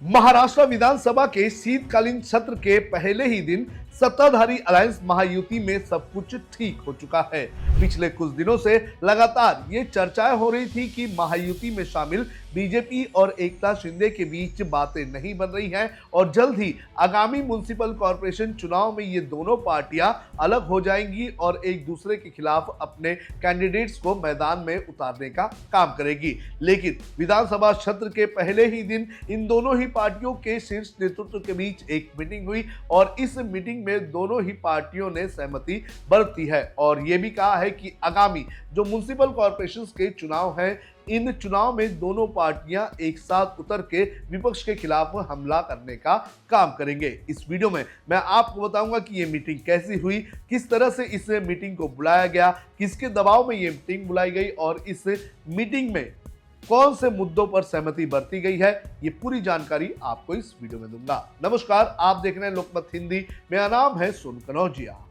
महाराष्ट्र विधानसभा के शीतकालीन सत्र के पहले ही दिन सत्ताधारी अलायंस महायुति में सब कुछ ठीक हो चुका है। पिछले कुछ दिनों से लगातार ये चर्चाएं हो रही थी कि महायुति में शामिल बीजेपी और एकनाथ शिंदे के बीच बातें नहीं बन रही हैं और जल्द ही आगामी म्युनिसिपल कॉर्पोरेशन चुनाव में ये दोनों पार्टियां अलग हो जाएंगी और एक दूसरे के खिलाफ अपने कैंडिडेट्स को मैदान में उतारने का काम करेगी। लेकिन विधानसभा सत्र के पहले ही दिन इन दोनों ही पार्टियों के शीर्ष नेतृत्व के बीच एक मीटिंग हुई और इस मीटिंग में दोनों ही पार्टियों ने सहमति बरती है और यह भी कहा है कि आगामी जो म्युनिसिपल कॉर्पोरेशन के चुनाव हैं, इन चुनाव में दोनों पार्टियां एक साथ उतर के विपक्ष के खिलाफ हमला करने का काम करेंगे। इस वीडियो में मैं आपको बताऊंगा कि ये मीटिंग कैसी हुई, किस तरह से इस मीटिंग को बुलाया गया, किसके दबाव में ये मीटिंग बुलाई गई और इस मीटिंग में कौन से मुद्दों पर सहमति बरती गई है, ये पूरी जानकारी आपको इस वीडियो में दूंगा। नमस्कार, आप देख रहे हैं लोकमत हिंदी। मेरा नाम है सोनू कनौजिया।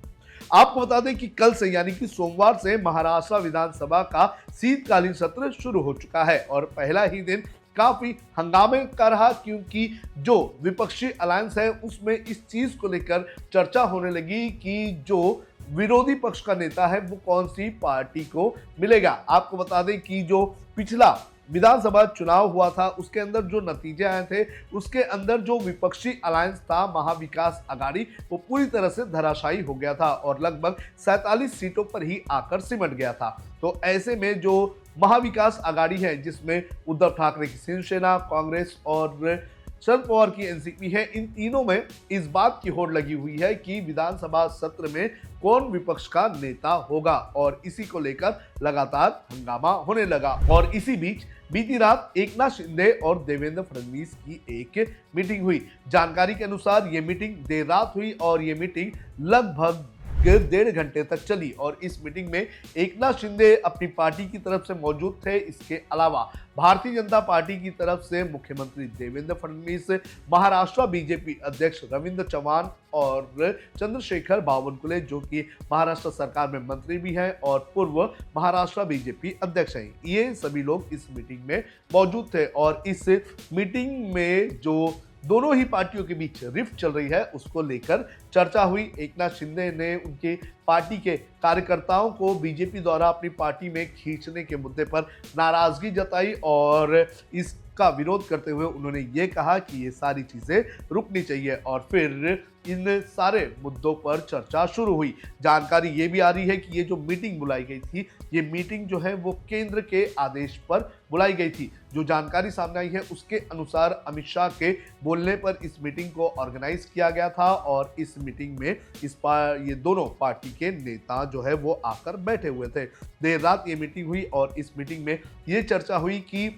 आपको बता दें कि कल से यानी कि सोमवार से महाराष्ट्र विधानसभा का शीतकालीन सत्र शुरू हो चुका है और पहला ही दिन काफी हंगामे का रहा, क्योंकि जो विपक्षी अलायंस है उसमें इस चीज को लेकर चर्चा होने लगी कि जो विरोधी पक्ष का नेता है वो कौन सी पार्टी को मिलेगा। आपको बता दें कि जो पिछला विधानसभा चुनाव हुआ था उसके अंदर जो नतीजे आए थे उसके अंदर जो विपक्षी अलायंस था महाविकास आघाड़ी, वो पूरी तरह से धराशायी हो गया था और लगभग 47 सीटों पर ही आकर सिमट गया था। तो ऐसे में जो महाविकास आघाड़ी है जिसमें उद्धव ठाकरे की शिवसेना, कांग्रेस और शरद पवार की एनसीपी है, इन तीनों में इस बात की होड़ लगी हुई है कि विधानसभा सत्र में कौन विपक्ष का नेता होगा और इसी को लेकर लगातार हंगामा होने लगा। और इसी बीच बीती रात एकनाथ शिंदे और देवेंद्र फडणवीस की एक मीटिंग हुई। जानकारी के अनुसार ये मीटिंग देर रात हुई और ये मीटिंग लगभग 1.5 घंटे तक चली और इस मीटिंग में एकनाथ शिंदे अपनी पार्टी की तरफ से मौजूद थे। इसके अलावा भारतीय जनता पार्टी की तरफ से मुख्यमंत्री देवेंद्र फडणवीस, महाराष्ट्र बीजेपी अध्यक्ष रविंद्र चव्हाण और चंद्रशेखर बावनकुले जो कि महाराष्ट्र सरकार में मंत्री भी हैं और पूर्व महाराष्ट्र बीजेपी अध्यक्ष हैं, ये सभी लोग इस मीटिंग में मौजूद थे। और इस मीटिंग में जो दोनों ही पार्टियों के बीच रिफ्ट चल रही है उसको लेकर चर्चा हुई। एकनाथ शिंदे ने उनके पार्टी के कार्यकर्ताओं को बीजेपी द्वारा अपनी पार्टी में खींचने के मुद्दे पर नाराजगी जताई और इसका विरोध करते हुए उन्होंने ये कहा कि ये सारी चीजें रुकनी चाहिए और फिर इन सारे मुद्दों पर चर्चा शुरू हुई। जानकारी ये भी आ रही है कि ये जो मीटिंग बुलाई गई थी, ये मीटिंग जो है वो केंद्र के आदेश पर बुलाई गई थी। जो जानकारी सामने आई है उसके अनुसार अमित शाह के बोलने पर इस मीटिंग को ऑर्गेनाइज किया गया था और इस मीटिंग में ये दोनों पार्टी के नेता जो है वो आकर बैठे हुए थे। देर रात ये मीटिंग हुई और इस मीटिंग में ये चर्चा हुई कि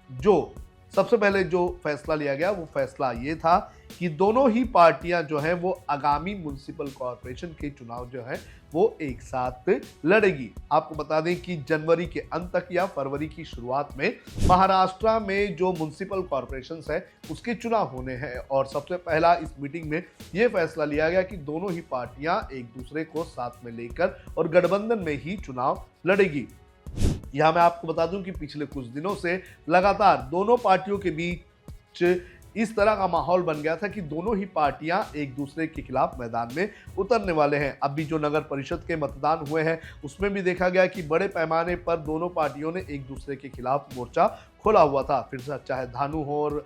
जो सबसे पहले जो फैसला लिया गया वो फैसला ये था कि दोनों ही पार्टियां जो हैं वो आगामी म्युनिसिपल कॉर्पोरेशन के चुनाव जो है वो एक साथ लड़ेगी। आपको बता दें कि जनवरी के अंत तक या फरवरी की शुरुआत में महाराष्ट्र में जो म्युनिसिपल कॉर्पोरेशन है उसके चुनाव होने हैं और सबसे पहला इस मीटिंग में ये फैसला लिया गया कि दोनों ही पार्टियां एक दूसरे को साथ में लेकर और गठबंधन में ही चुनाव लड़ेगी। यहां मैं आपको बता दूं कि पिछले कुछ दिनों से लगातार दोनों पार्टियों के बीच इस तरह का माहौल बन गया था कि दोनों ही पार्टियां एक दूसरे के खिलाफ मैदान में उतरने वाले हैं। अभी जो नगर परिषद के मतदान हुए हैं उसमें भी देखा गया कि बड़े पैमाने पर दोनों पार्टियों ने एक दूसरे के खिलाफ मोर्चा खोला हुआ था। फिर चाहे धानु हो और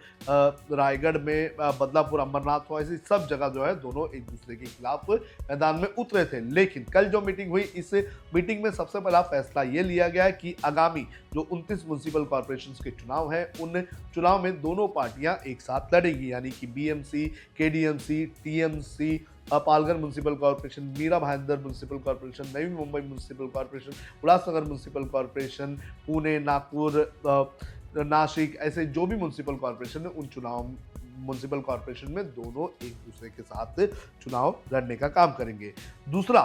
रायगढ़ में बदलापुर अमरनाथ हो, ऐसी सब जगह जो है दोनों एक दूसरे के खिलाफ मैदान में उतरे थे। लेकिन कल जो मीटिंग हुई, इस मीटिंग में सबसे पहला फैसला ये लिया गया कि आगामी जो 29 म्युनिसिपल कॉर्पोरेशन के चुनाव हैं उन चुनाव में दोनों पार्टियां एक साथ लड़ेगी, यानी कि BMC, KDMC, TMC, Palghar municipal corporation, Mira Bhayandar municipal corporation, Navi Mumbai municipal corporation, Ulhasnagar municipal corporation, Pune, Nagpur, Nashik, ऐसे जो भी म्युनिसिपल कॉर्पोरेशन है उन चुनाव म्युनिसिपल कॉर्पोरेशन में दोनों एक दूसरे के साथ चुनाव लड़ने का काम करेंगे। दूसरा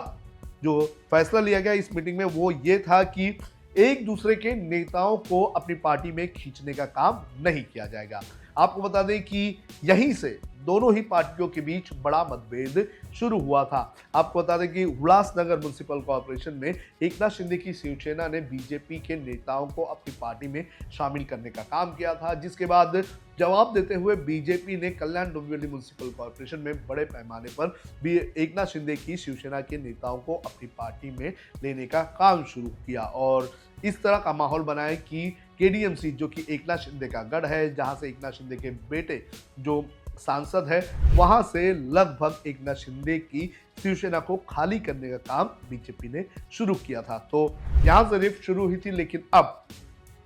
जो फैसला लिया गया इस मीटिंग में वो ये था कि एक दूसरे के नेताओं को अपनी पार्टी में खींचने का काम नहीं किया जाएगा। आपको बता दें कि यहीं से दोनों ही पार्टियों के बीच बड़ा मतभेद शुरू हुआ था। आपको बता दें कि उल्लासनगर म्युनिसिपल कॉर्पोरेशन में एकनाथ शिंदे की शिवसेना ने बीजेपी के नेताओं को अपनी पार्टी में शामिल करने का काम किया था, जिसके बाद जवाब देते हुए बीजेपी ने कल्याण डोंबिवली म्युनिसिपल कॉर्पोरेशन में बड़े पैमाने पर भी एकनाथ शिंदे की शिवसेना के नेताओं को अपनी पार्टी में लेने का काम शुरू किया और इस तरह का माहौल बनाया कि केडीएमसी जो कि एकनाथ शिंदे का गढ़ है, जहां से एकनाथ शिंदे के बेटे जो सांसद है, वहां से लगभग एकनाथ शिंदे की शिवसेना को खाली करने का काम बीजेपी ने शुरू किया था। तो यहां से रिफ्ट शुरू हुई थी, लेकिन अब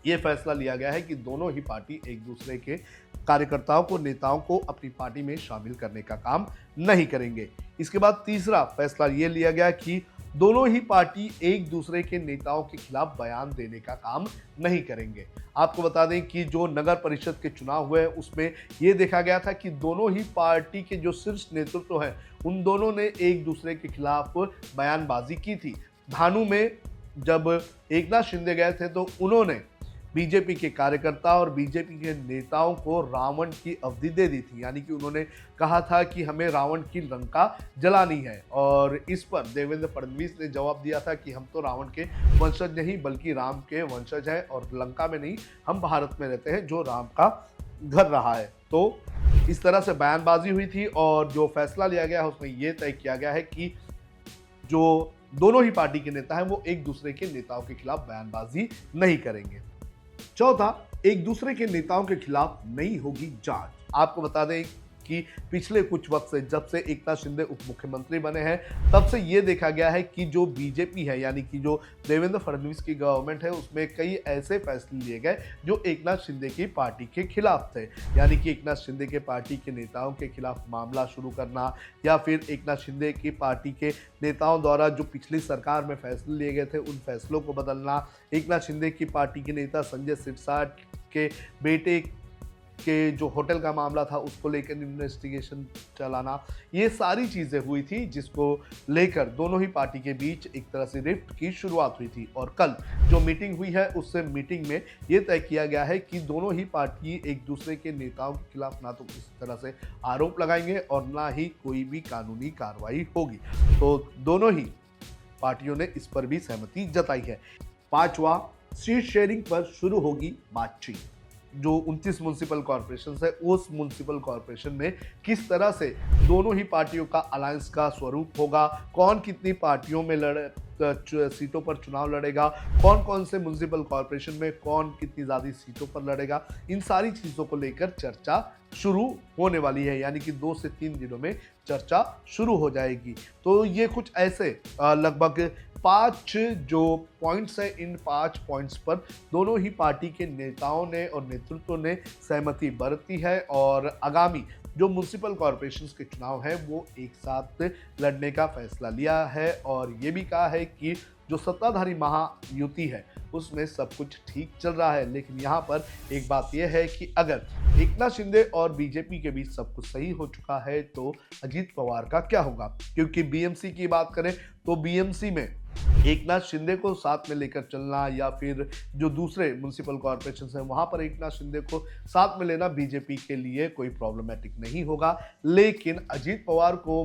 यह फैसला लिया गया है कि दोनों ही पार्टी एक दूसरे के कार्यकर्ताओं को, नेताओं को अपनी पार्टी में शामिल करने का काम नहीं करेंगे। इसके बाद तीसरा फैसला यह लिया गया कि दोनों ही पार्टी एक दूसरे के नेताओं के खिलाफ बयान देने का काम नहीं करेंगे। आपको बता दें कि जो नगर परिषद के चुनाव हुए उसमें यह देखा गया था कि दोनों ही पार्टी के जो शीर्ष नेतृत्व है उन दोनों ने एक दूसरे के खिलाफ बयानबाजी की थी। धानू में जब एकनाथ शिंदे गए थे तो उन्होंने बीजेपी के कार्यकर्ता और बीजेपी के नेताओं को रावण की अवधि दे दी थी, यानी कि उन्होंने कहा था कि हमें रावण की लंका जलानी है। और इस पर देवेंद्र फडणवीस ने जवाब दिया था कि हम तो रावण के वंशज नहीं बल्कि राम के वंशज हैं और लंका में नहीं, हम भारत में रहते हैं जो राम का घर रहा है। तो इस तरह से बयानबाजी हुई थी और जो फैसला लिया गया है उसमें यह तय किया गया है कि जो दोनों ही पार्टी के नेता हैं वो एक दूसरे के नेताओं के खिलाफ बयानबाजी नहीं करेंगे। चौथा, एक दूसरे के नेताओं के खिलाफ नहीं होगी जांच। आपको बता दें कि पिछले कुछ वक्त से जब से एकनाथ शिंदे उप मुख्यमंत्री बने हैं तब से ये देखा गया है कि जो बीजेपी है, यानी कि जो देवेंद्र फडणवीस की गवर्नमेंट है, उसमें कई ऐसे फैसले लिए गए जो एकनाथ शिंदे की पार्टी के खिलाफ थे। यानी कि एकनाथ शिंदे के पार्टी के नेताओं के खिलाफ मामला शुरू करना या फिर एकनाथ शिंदे की पार्टी के नेताओं द्वारा जो पिछली सरकार में फैसले लिए गए थे उन फैसलों को बदलना, एकनाथ शिंदे की पार्टी के नेता संजय सिरसाट के बेटे के जो होटल का मामला था उसको लेकर इन्वेस्टिगेशन चलाना, ये सारी चीज़ें हुई थी जिसको लेकर दोनों ही पार्टी के बीच एक तरह से रिफ्ट की शुरुआत हुई थी। और कल जो मीटिंग हुई है उससे मीटिंग में ये तय किया गया है कि दोनों ही पार्टी एक दूसरे के नेताओं के खिलाफ ना तो किसी तरह से आरोप लगाएंगे और ना ही कोई भी कानूनी कार्रवाई होगी। तो दोनों ही पार्टियों ने इस पर भी सहमति जताई है। पांचवा, सीट शेयरिंग पर शुरू होगी बातचीत। जो 29 म्युनिसिपल कॉर्पोरेशन है उस म्युनिसिपल कॉर्पोरेशन में किस तरह से दोनों ही पार्टियों का अलायंस का स्वरूप होगा, कौन कितनी पार्टियों में सीटों पर चुनाव लड़ेगा, कौन कौन से म्युनिसिपल कॉर्पोरेशन में कौन कितनी ज़्यादा सीटों पर लड़ेगा, इन सारी चीज़ों को लेकर चर्चा शुरू होने वाली है। यानी कि 2 से 3 दिनों में चर्चा शुरू हो जाएगी। तो ये कुछ ऐसे लगभग 5 जो पॉइंट्स हैं, इन 5 पॉइंट्स पर दोनों ही पार्टी के नेताओं ने और नेतृत्व ने सहमति बरती है और आगामी जो म्युनिसिपल कॉर्पोरेशंस के चुनाव हैं वो एक साथ लड़ने का फैसला लिया है और ये भी कहा है कि जो सत्ताधारी महायुति है उसमें सब कुछ ठीक चल रहा है। लेकिन यहाँ पर एक बात यह है कि अगर एकनाथ शिंदे और बीजेपी के बीच सब कुछ सही हो चुका है तो अजीत पवार का क्या होगा, क्योंकि बीएमसी की बात करें तो बीएमसी में एकनाथ शिंदे को साथ में लेकर चलना या फिर जो दूसरे म्युनिसिपल कॉर्पोरेशन हैं वहां पर एकनाथ शिंदे को साथ में लेना बीजेपी के लिए कोई प्रॉब्लमेटिक नहीं होगा। लेकिन अजीत पवार को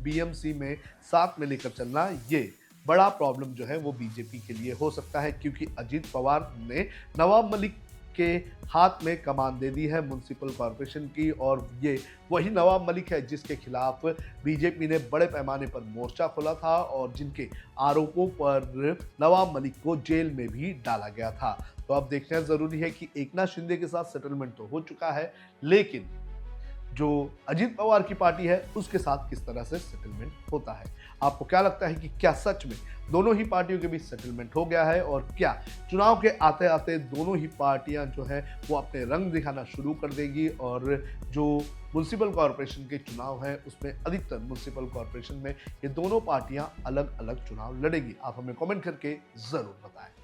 बीएमसी में साथ में लेकर चलना ये बड़ा प्रॉब्लम जो है वो बीजेपी के लिए हो सकता है, क्योंकि अजीत पवार ने नवाब मलिक के हाथ में कमान दे दी है म्युनिसिपल कॉर्पोरेशन की और ये वही नवाब मलिक है जिसके खिलाफ बीजेपी ने बड़े पैमाने पर मोर्चा खोला था और जिनके आरोपों पर नवाब मलिक को जेल में भी डाला गया था। तो अब देखना जरूरी है कि एकनाथ शिंदे के साथ सेटलमेंट तो हो चुका है, लेकिन जो अजीत पवार की पार्टी है उसके साथ किस तरह से सेटलमेंट होता है। आपको क्या लगता है कि क्या सच में दोनों ही पार्टियों के बीच सेटलमेंट हो गया है और क्या चुनाव के आते आते दोनों ही पार्टियां जो है वो अपने रंग दिखाना शुरू कर देगी और जो म्युनिसिपल कॉर्पोरेशन के चुनाव हैं उसमें अधिकतर म्युनिसिपल कॉर्पोरेशन में ये दोनों पार्टियां अलग अलग चुनाव लड़ेगी। आप हमें कमेंट करके जरूर बताएं।